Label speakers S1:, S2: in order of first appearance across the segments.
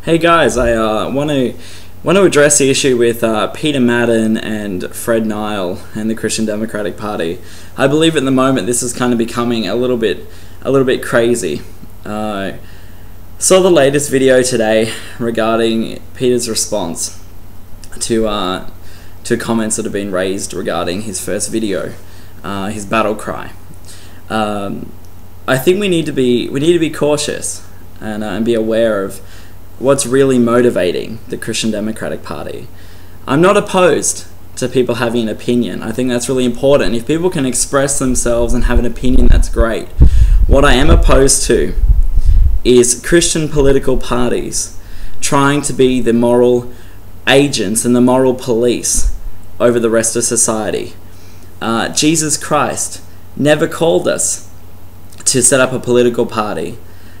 S1: Hey guys, I want to address the issue with Peter Madden and Fred Nile and the Christian Democratic Party. I believe at the moment this is kind of becoming a little bit crazy. Saw the latest video today regarding Peter's response to comments that have been raised regarding his first video, his battle cry. I think we need to be cautious and be aware of what's really motivating the Christian Democratic Party. I'm not opposed to people having an opinion. I think that's really important. If people can express themselves and have an opinion, that's great. What I am opposed to is Christian political parties trying to be the moral agents and the moral police over the rest of society. Jesus Christ never called us to set up a political party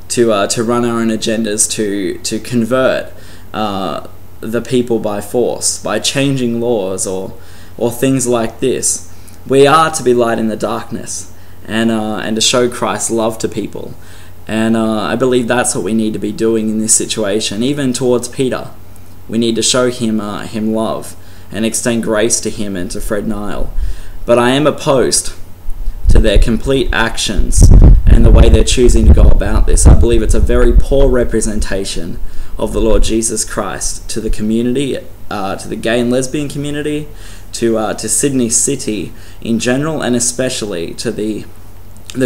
S1: to run our own agendas, to convert the people by force, by changing laws or things like this. We are to be light in the darkness and to show Christ's love to people. And I believe that's what we need to be doing in this situation. Even towards Peter, we need to show him love and extend grace to him and to Fred Nile. But I am opposed to their complete actions and the way they're choosing to go about this. I believe it's a very poor representation of the Lord Jesus Christ to the community, to the gay and lesbian community, to Sydney City in general, and especially to the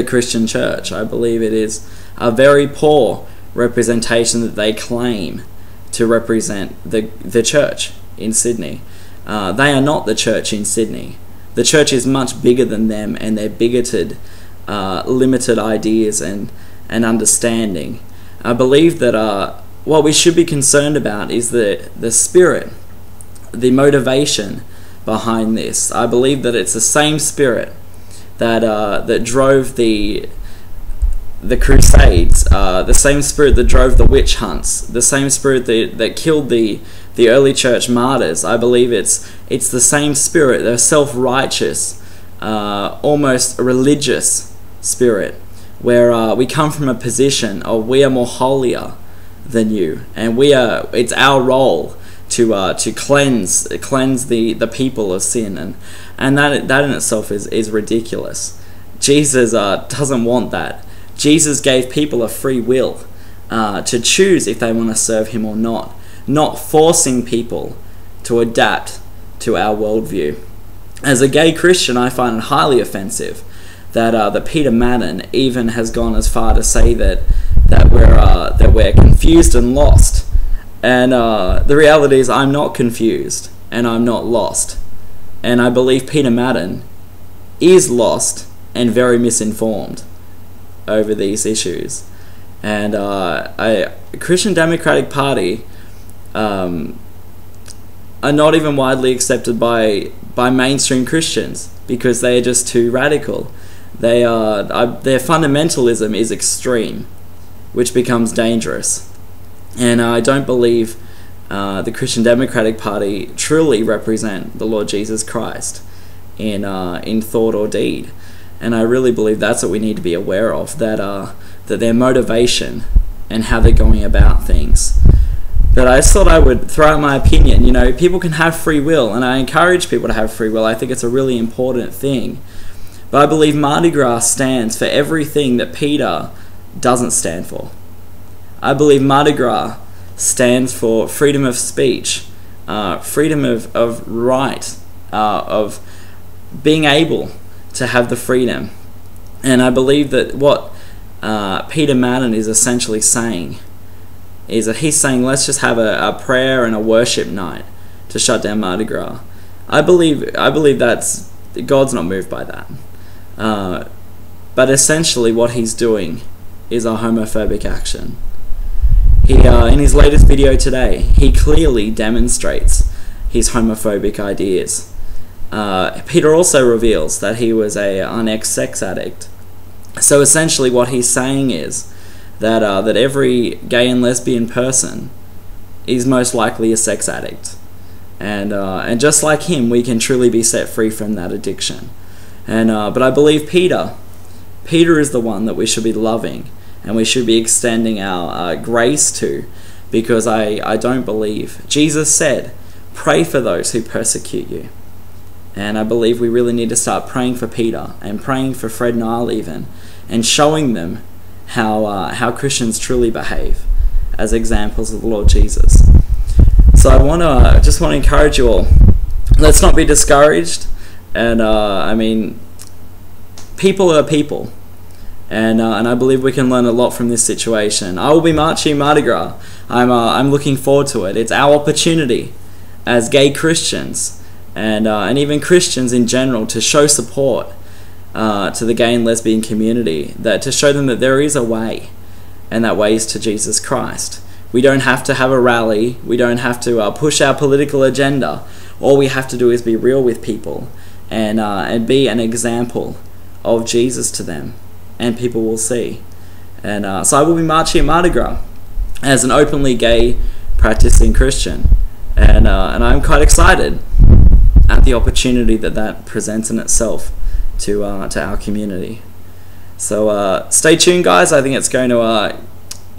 S1: Christian church. I believe it is a very poor representation that they claim to represent the church in Sydney. They are not the church in Sydney. The church is much bigger than them and their bigoted, limited ideas and understanding. I believe that what we should be concerned about is the spirit, the motivation behind this. I believe that it's the same spirit that drove the Crusades, the same spirit that drove the witch hunts, the same spirit that killed the early church martyrs. I believe it's the same spirit, the self-righteous, almost religious spirit, where we come from a position of we are more holier than you, and it's our role to cleanse the people of sin, and that in itself is ridiculous. Jesus doesn't want that. Jesus gave people a free will to choose if they want to serve him or not forcing people to adapt to our worldview. As a gay Christian, I find it highly offensive that Peter Madden even has gone as far to say that we're confused and lost. And the reality is, I'm not confused and I'm not lost. And I believe Peter Madden is lost and very misinformed over these issues. And a Christian Democratic Party are not even widely accepted by mainstream Christians because they are just too radical. Their fundamentalism is extreme, which becomes dangerous. And I don't believe the Christian Democratic Party truly represent the Lord Jesus Christ in thought or deed. And I really believe that's what we need to be aware of, that their motivation and how they're going about things. But I just thought I would throw out my opinion. You know, people can have free will, and I encourage people to have free will. I think it's a really important thing. But I believe Mardi Gras stands for everything that Peter doesn't stand for. I believe Mardi Gras stands for freedom of speech, freedom of right, of being able to have the freedom. And I believe that what Peter Madden is essentially saying is that he's saying, let's just have a prayer and a worship night to shut down Mardi Gras. I believe that's God's not moved by that. But essentially what he's doing is a homophobic action. He in his latest video today, he clearly demonstrates his homophobic ideas. Peter also reveals that he was an ex-sex addict. So essentially what he's saying is that every gay and lesbian person is most likely a sex addict. And just like him, we can truly be set free from that addiction. But I believe Peter is the one that we should be loving and we should be extending our grace to, because I don't believe. Jesus said, pray for those who persecute you. And I believe we really need to start praying for Peter and praying for Fred Nile even, and showing them how Christians truly behave as examples of the Lord Jesus. So I just want to encourage you all, let's not be discouraged. And I mean, people are people, and I believe we can learn a lot from this situation. I will be marching Mardi Gras. I'm looking forward to it. It's our opportunity as gay Christians and even Christians in general to show support to the gay and lesbian community, that to show them that there is a way, and that way is to Jesus Christ. We don't have to have a rally. We don't have to push our political agenda. All we have to do is be real with people and be an example of Jesus to them, and people will see. And so I will be marching at Mardi Gras as an openly gay practicing Christian, and I'm quite excited at the opportunity that presents in itself to our community. So stay tuned, guys. I think it's going to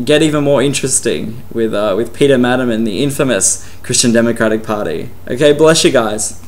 S1: get even more interesting with Peter Madden and the infamous Christian Democratic Party. Okay, bless you guys.